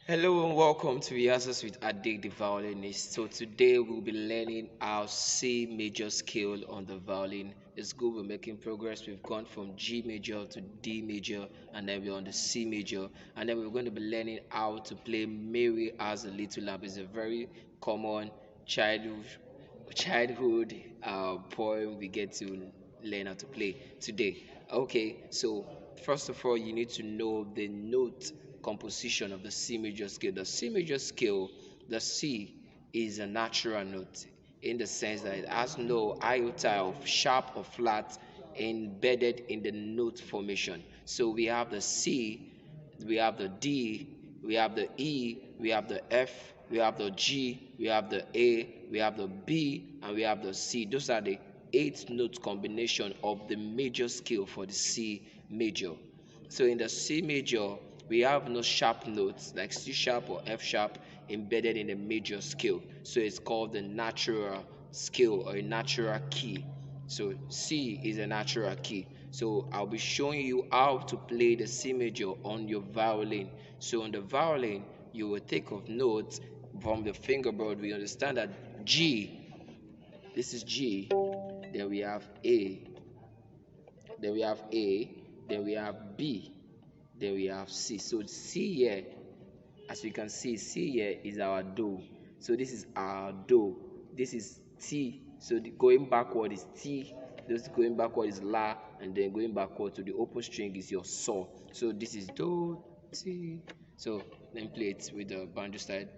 Hello and welcome to Rehearsals with Adik the violinist. So today we'll be learning our C major scale on the violin. It's good, we're making progress. We've gone from G major to D major, and then we're on the C major, and then we're going to be learning how to play Mary as a Little Lamb. It's a very common childhood poem we get to learn how to play today. Okay, so first of all, you need to know the note composition of the C major scale. The C major scale, the C is a natural note in the sense that it has no iota of sharp or flat embedded in the note formation. So we have the C, we have the D, we have the E, we have the F, we have the G, we have the A, we have the B, and we have the C. Those are the 8 note combination of the major scale for the C major. So in the C major, we have no sharp notes like C sharp or F sharp embedded in the major scale. So it's called the natural scale or a natural key. So C is a natural key. So I'll be showing you how to play the C major on your violin. So on the violin, you will take of notes from the fingerboard. We understand that G, this is G, then we have A, then we have A, then we have B, then we have C. So C here, as you can see, C here is our Do. So this is our Do. This is T. So going backward is T. This going backward is La, and then going backward to the open string is your Saw. So this is Do, T. So let me play it with the banjo side.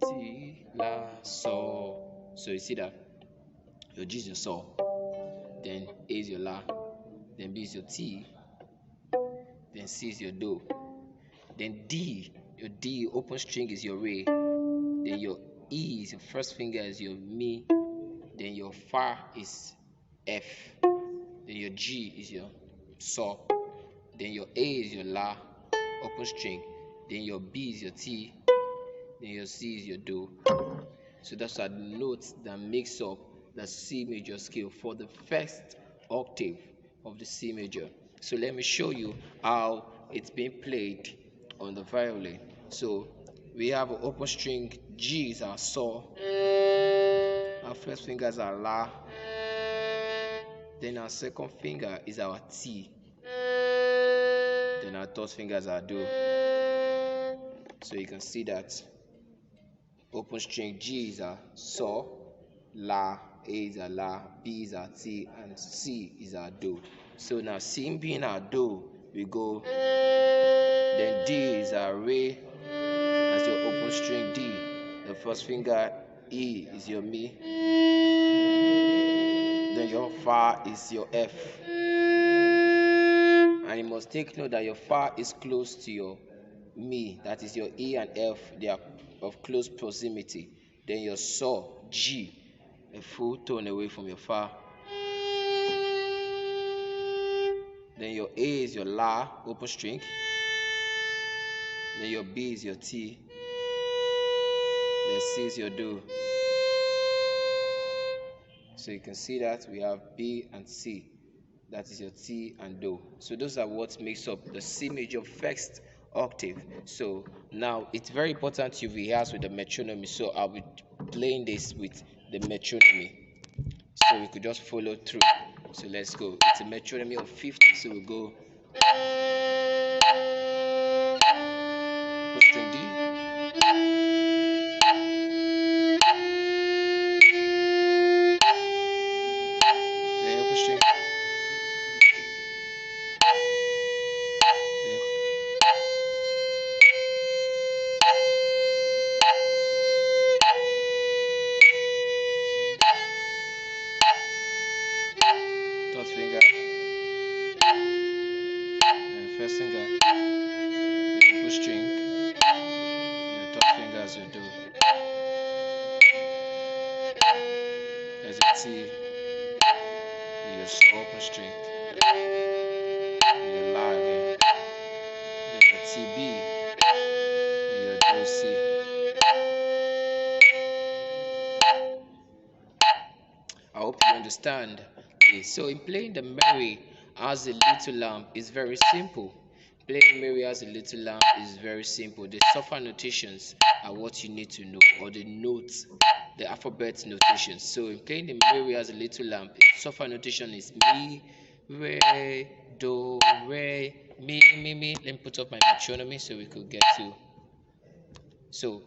T, La, Saw. So you see that your G is your Saw, then A is your La, then B is your T, then C is your Do, then D, your D open string is your Re, then your E is your first finger is your Mi, then your Fa is F, then your G is your Saw, then your A is your La open string, then your B is your T, then your C is your Do. So that's the notes that makes up the C major scale for the first octave of the C major. So let me show you how it's being played on the violin. So we have an open string. G is our Saw, our first fingers are La, then our second finger is our T, then our third fingers are Do. So you can see that open string G is a Saw, La, A is a La, B is a T, and C is a Do. So now C being our Do, we go, then D is our Re, as your open string D. The first finger E is your Mi, then your Fa is your F. And you must take note that your Fa is close to your Mi, that is your E and F, they are of close proximity. Then your Saw, G, a full tone away from your Fa. Then your A is your La, open string. Then your B is your T. Then C is your Do. So you can see that we have B and C. That is your T and Do. So those are what makes up the C major first octave. So now it's very important you rehearse with the metronome. So I'll be playing this with the metronome. So we could just follow through. So let's go. It's a metronome of 50. So we'll go open string D, then open string, third finger, and first finger, then open string, your third finger as you do. There's a T, your Saw open string, your La again, then your TB, and your Do C. I hope you understand. Okay, so in playing the Mary as a Little Lamb is very simple. Playing Mary as a little lamb is very simple. The sofa notations are what you need to know, or the notes, the alphabet notations. So in playing the Mary as a little lamb, its sofa notation is mi, re, do, re, mi, mi, mi. Let me put up my metronomy so we could get to. So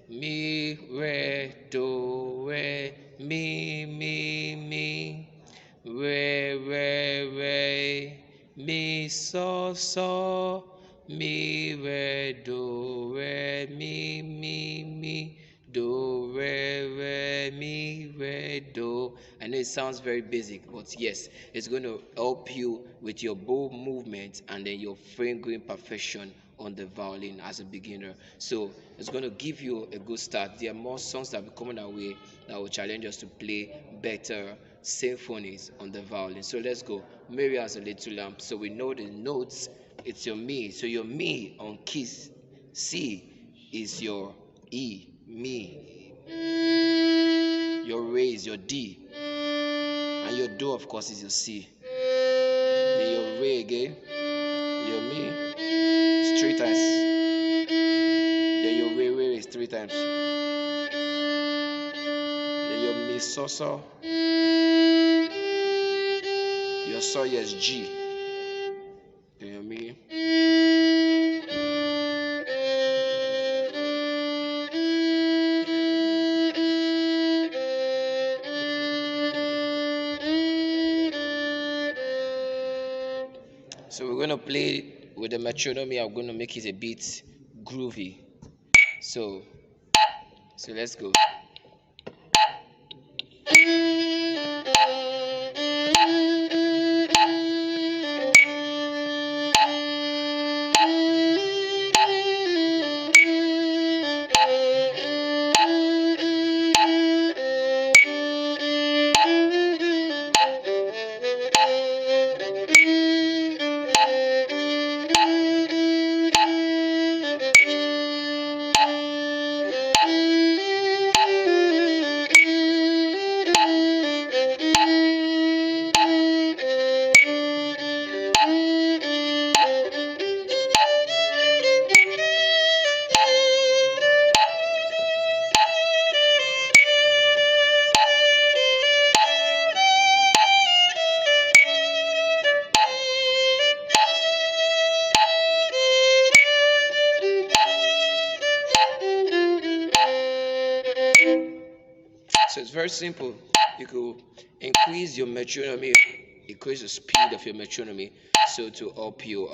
mi, re, do, re, mi, mi, mi, re, mi, so, mi, mi, do. I know it sounds very basic, but yes, it's going to help you with your bow movement and then your fingering perfection on the violin as a beginner. So it's going to give you a good start. There are more songs that will be coming our way that will challenge us to play better symphonies on the violin. So let's go. Mary as a little lamb. So we know the notes. It's your mi. So your mi on keys C is your E, mi. Your re is your D, and your do of course is your C. Then your re again, your mi is three times. Then your re is three times. Then your mi so. Your so is G. Then your mi. So we're gonna play with the metronome. I'm gonna make it a bit groovy. So let's go. So it's very simple. You could increase your metronome, increase the speed of your metronome, so to help you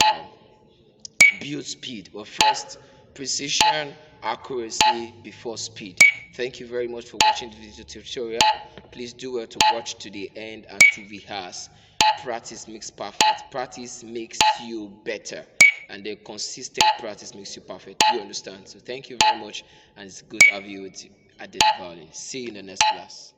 build speed. But first, precision, accuracy before speed. Thank you very much for watching the video tutorial. Please do well to watch to the end and to rehearse. Practice makes perfect. Practice makes you better, and the consistent practice makes you perfect. You understand? So thank you very much, and it's good to have you at the violin. See you in the next class.